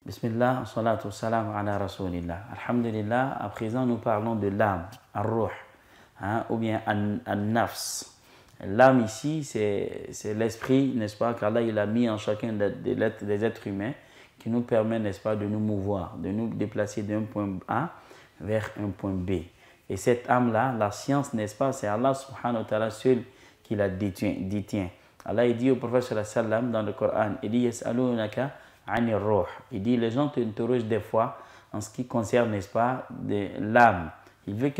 Bismillah, salatu salam ala rasulillah. Alhamdulillah, à présent nous parlons de l'âme, ar-ruh, ou bien an-nafs. L'âme ici, c'est l'esprit, n'est-ce pas, qu'Allah il a mis en chacun des êtres humains qui nous permet, n'est-ce pas, de nous mouvoir, de nous déplacer d'un point A vers un point B. Et cette âme-là, la science, n'est-ce pas, c'est Allah subhanahu wa ta'ala seul qui la détient. Allah il dit au prophète sallallahu alayhi wa sallam dans le Coran, il dit yas'alunaka 'anir ruh. Il dit les gens t'interrogent des fois en ce qui concerne, n'est-ce pas, l'âme. Ils veulent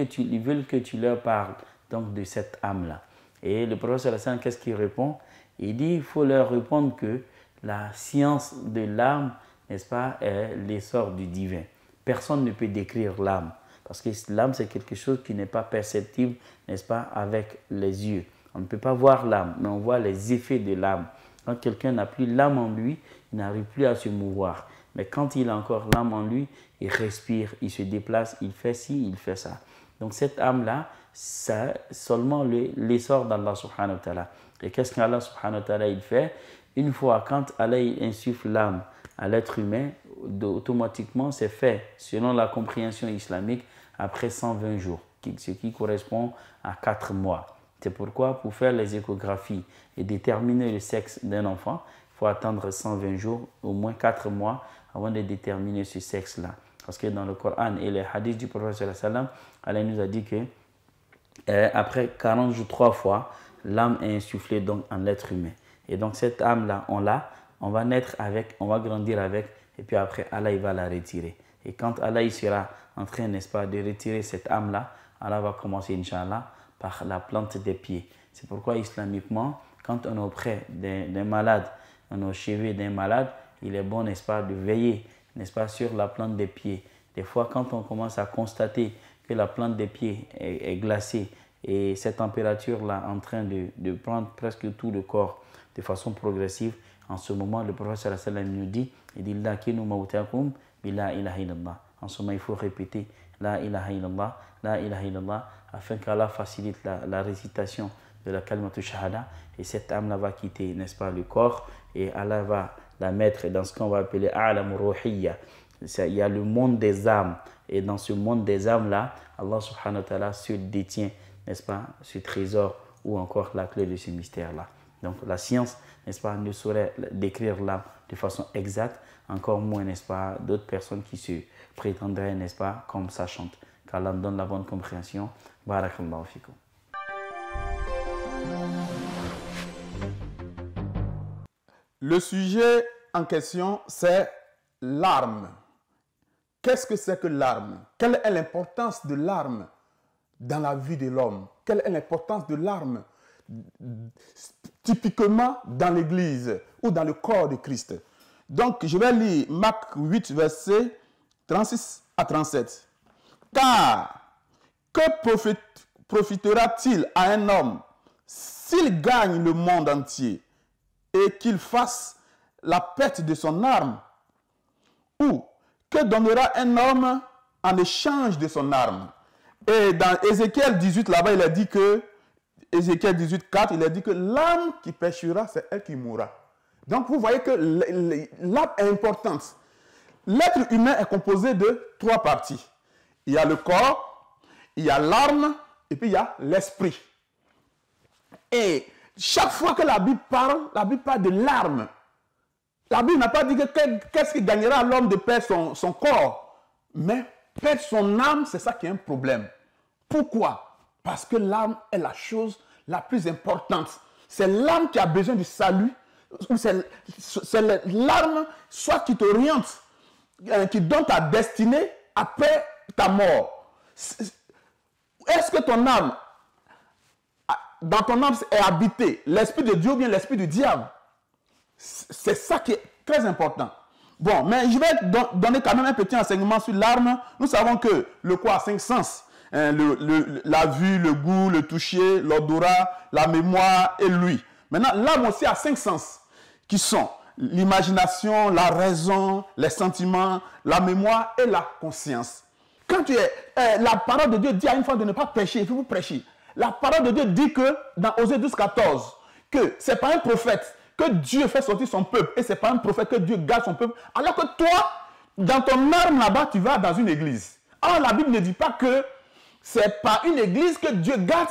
que tu leur parles donc de cette âme-là. Et le prophète sallallahu alayhi wa sallam, qu'est-ce qu'il répond? Il dit il faut leur répondre que la science de l'âme, n'est-ce pas, est l'essor du divin. Personne ne peut décrire l'âme. Parce que l'âme, c'est quelque chose qui n'est pas perceptible, n'est-ce pas, avec les yeux. On ne peut pas voir l'âme, mais on voit les effets de l'âme. Quand quelqu'un n'a plus l'âme en lui, il n'arrive plus à se mouvoir. Mais quand il a encore l'âme en lui, il respire, il se déplace, il fait ci, il fait ça. Donc cette âme-là, c'est seulement l'essor d'Allah subhanahu wa ta'ala. Et qu'est-ce qu'Allah subhanahu wa ta'ala il fait? Une fois, quand Allah il insuffle l'âme à l'être humain, automatiquement c'est fait, selon la compréhension islamique, après 120 jours, ce qui correspond à 4 mois. C'est pourquoi, pour faire les échographies et déterminer le sexe d'un enfant, il faut attendre 120 jours, au moins 4 mois, avant de déterminer ce sexe-là. Parce que dans le Coran et les hadiths du prophète sallallahu alayhi wa sallam, Allah nous a dit que après 40 jours, 3 fois, l'âme est insufflée donc en l'être humain. Et donc cette âme-là, on va naître avec, on va grandir avec, et puis après Allah il va la retirer. Et quand Allah il sera en train, n'est-ce pas, de retirer cette âme-là, Allah va commencer, Inch'Allah, par la plante des pieds. C'est pourquoi islamiquement, quand on est auprès d'un malade, on est au chevet d'un malade, il est bon, n'est-ce pas, de veiller, n'est-ce pas, sur la plante des pieds. Des fois, quand on commence à constater que la plante des pieds est glacée et cette température-là en train de prendre presque tout le corps de façon progressive, en ce moment, le prophète sallallahu alayhi wa sallam nous dit, il dit, lakinu mautakum bi la ilaha illallah. En ce moment, il faut répéter la ilaha illallah, la ilaha illallah, afin qu'Allah facilite la récitation de la kalimatu shahada. Et cette âme-là va quitter, n'est-ce pas, le corps, et Allah va la mettre dans ce qu'on va appeler a'lam ruhiyya. Il y a le monde des âmes, et dans ce monde des âmes-là, Allah subhanahu wa ta'ala se détient, n'est-ce pas, ce trésor ou encore la clé de ce mystère-là. Donc la science, n'est-ce pas, ne saurait décrire l'âme de façon exacte, encore moins, n'est-ce pas, d'autres personnes qui se prétendraient, n'est-ce pas, comme sachantes. Qu'Allah donne la bonne compréhension. Barakallahu fikum. Le sujet en question, c'est l'arme. Qu'est-ce que c'est que l'arme? Quelle est l'importance de l'arme dans la vie de l'homme? Quelle est l'importance de l'arme typiquement dans l'Église ou dans le corps de Christ? Donc, je vais lire Marc 8, versets 36 à 37. Car, que profitera-t-il à un homme s'il gagne le monde entier et qu'il fasse la perte de son âme? Ou que donnera un homme en échange de son âme? Et dans Ézéchiel 18, là-bas, il a dit que, Ézéchiel 18, 4, il a dit que l'âme qui péchera, c'est elle qui mourra. Donc, vous voyez que l'âme est importante. L'être humain est composé de 3 parties. Il y a le corps, il y a l'âme, et puis il y a l'esprit. Et chaque fois que la Bible parle de l'âme. La Bible n'a pas dit que qu'est-ce qui gagnera l'homme de perdre son corps. Mais perdre son âme, c'est ça qui est un problème. Pourquoi? Parce que l'âme est la chose la plus importante. C'est l'âme qui a besoin du salut. C'est l'âme soit qui t'oriente, qui donne ta destinée après ta mort. Est-ce que ton âme, dans ton âme est habité l'esprit de Dieu ou bien l'esprit du diable? C'est ça qui est très important. Bon, mais je vais donner quand même un petit enseignement sur l'arme. Nous savons que le corps a 5 sens. La vue, le goût, le toucher, l'odorat, la mémoire et l'ouïe. Maintenant, l'âme aussi a 5 sens qui sont l'imagination, la raison, les sentiments, la mémoire et la conscience. Quand la parole de Dieu dit à une fois de ne pas prêcher, il faut vous prêcher. La parole de Dieu dit que dans Osée 12, 14, que c'est pas un prophète que Dieu fait sortir son peuple et c'est pas un prophète que Dieu garde son peuple. Alors que toi, dans ton âme là-bas, tu vas dans une église. Or, la Bible ne dit pas que c'est par une église que Dieu garde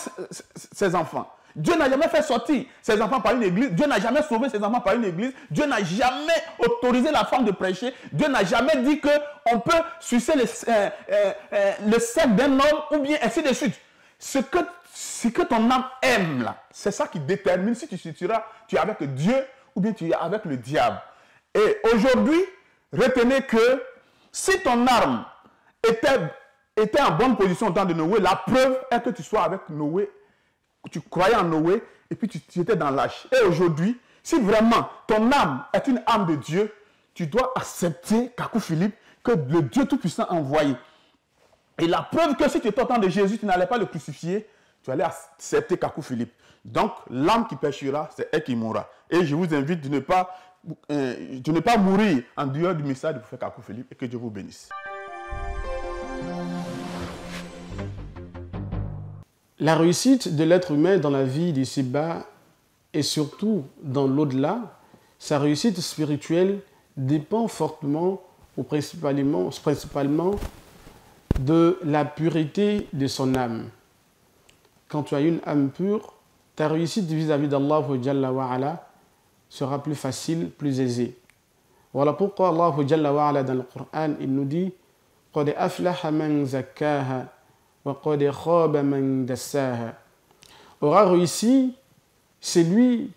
ses enfants. Dieu n'a jamais fait sortir ses enfants par une église. Dieu n'a jamais sauvé ses enfants par une église. Dieu n'a jamais autorisé la femme de prêcher. Dieu n'a jamais dit qu'on peut sucer le sexe d'un homme ou bien ainsi de suite. Ce que ton âme aime là, c'est ça qui détermine si tu es avec Dieu ou bien tu es avec le diable. Et aujourd'hui, retenez que si ton âme était en bonne position au temps de Noé, la preuve est que tu sois avec Noé, tu croyais en Noé et puis tu étais dans l'âge. Et aujourd'hui, si vraiment ton âme est une âme de Dieu, tu dois accepter Kakou Philippe que le Dieu Tout-Puissant a envoyé. Et la preuve que si tu étais au temps de Jésus, tu n'allais pas le crucifier, tu allais accepter Kakou Philippe. Donc, l'âme qui péchera, c'est elle qui mourra. Et je vous invite de ne pas mourir en dehors du message du prophète Kakou Philippe et que Dieu vous bénisse. La réussite de l'être humain dans la vie d'ici-bas et surtout dans l'au-delà, sa réussite spirituelle dépend fortement ou principalement de la pureté de son âme. Quand tu as une âme pure, ta réussite vis-à-vis d'Allah Jalla wa Ala sera plus facile, plus aisée. Voilà pourquoi Allah Jalla wa Ala dans le Coran, il nous dit « Qad aflaha man zakkaha » aura réussi celui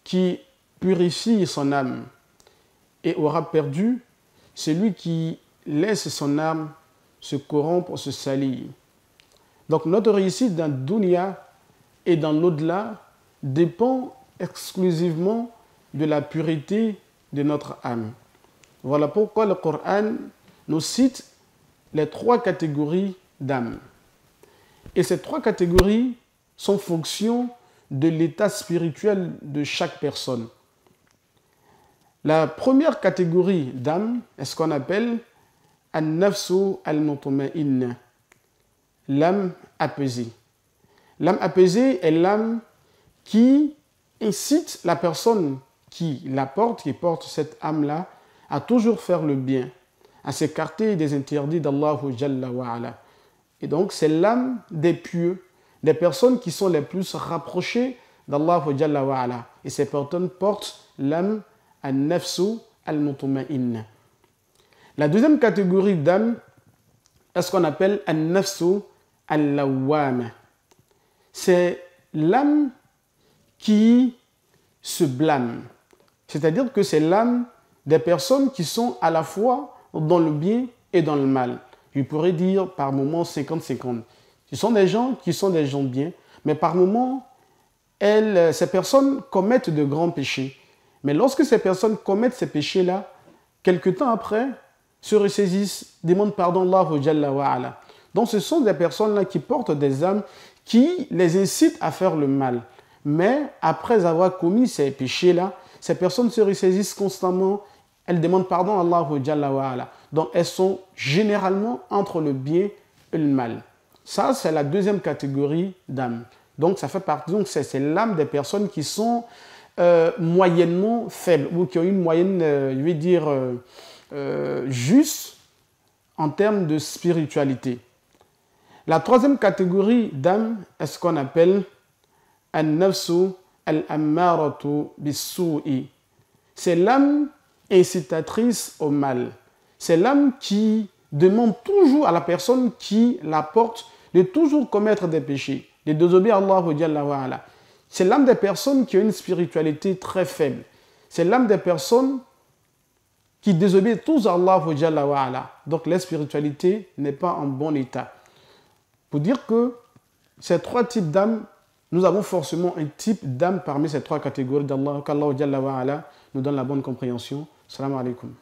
qui purifie son âme et aura perdu celui qui laisse son âme se corrompre, se salir. Donc notre réussite dans le dunya et dans l'au-delà dépend exclusivement de la pureté de notre âme. Voilà pourquoi le Coran nous cite les 3 catégories d'âme. Et ces 3 catégories sont fonction de l'état spirituel de chaque personne. La première catégorie d'âme est ce qu'on appelle an-nafsu al-mutma'inna, l'âme apaisée. L'âme apaisée est l'âme qui incite la personne qui porte cette âme-là, à toujours faire le bien, à s'écarter des interdits d'Allah Jalla wa Ala. Et donc, c'est l'âme des pieux, des personnes qui sont les plus rapprochées d'Allah Jalla wa Ala. Et ces personnes portent l'âme an-nafsu al-mutma'inna. La deuxième catégorie d'âme est ce qu'on appelle an-nafsu al-lawwama. C'est l'âme qui se blâme. C'est-à-dire que c'est l'âme des personnes qui sont à la fois dans le bien et dans le mal. Je pourrais dire par moments 50-50. Ce sont des gens qui sont des gens bien, mais par moments, ces personnes commettent de grands péchés. Mais lorsque ces personnes commettent ces péchés-là, quelque temps après, se ressaisissent, demandent pardon à Allah Jalla wa Ala. Donc ce sont des personnes-là qui portent des âmes qui les incitent à faire le mal. Mais après avoir commis ces péchés-là, ces personnes se ressaisissent constamment, elles demandent pardon à Allah Jalla wa Ala. Donc elles sont généralement entre le bien et le mal. Ça, c'est la deuxième catégorie d'âmes. Donc ça fait partie, donc c'est l'âme des personnes qui sont moyennement faibles ou qui ont une moyenne, je vais dire, juste en termes de spiritualité. La troisième catégorie d'âme est ce qu'on appelle an-nafsu al-ammaratu bis-su'i. C'est l'âme incitatrice au mal. C'est l'âme qui demande toujours à la personne qui la porte de toujours commettre des péchés, de désobéir à Allah Jalla wa Ala. C'est l'âme des personnes qui ont une spiritualité très faible. C'est l'âme des personnes qui désobéissent tous à Allah Jalla wa Ala. Donc leur spiritualité n'est pas en bon état. Pour dire que ces 3 types d'âmes, nous avons forcément un type d'âme parmi ces 3 catégories d'Allah, qu'Allah Jalla wa Ala nous donne la bonne compréhension. Salam alaikum.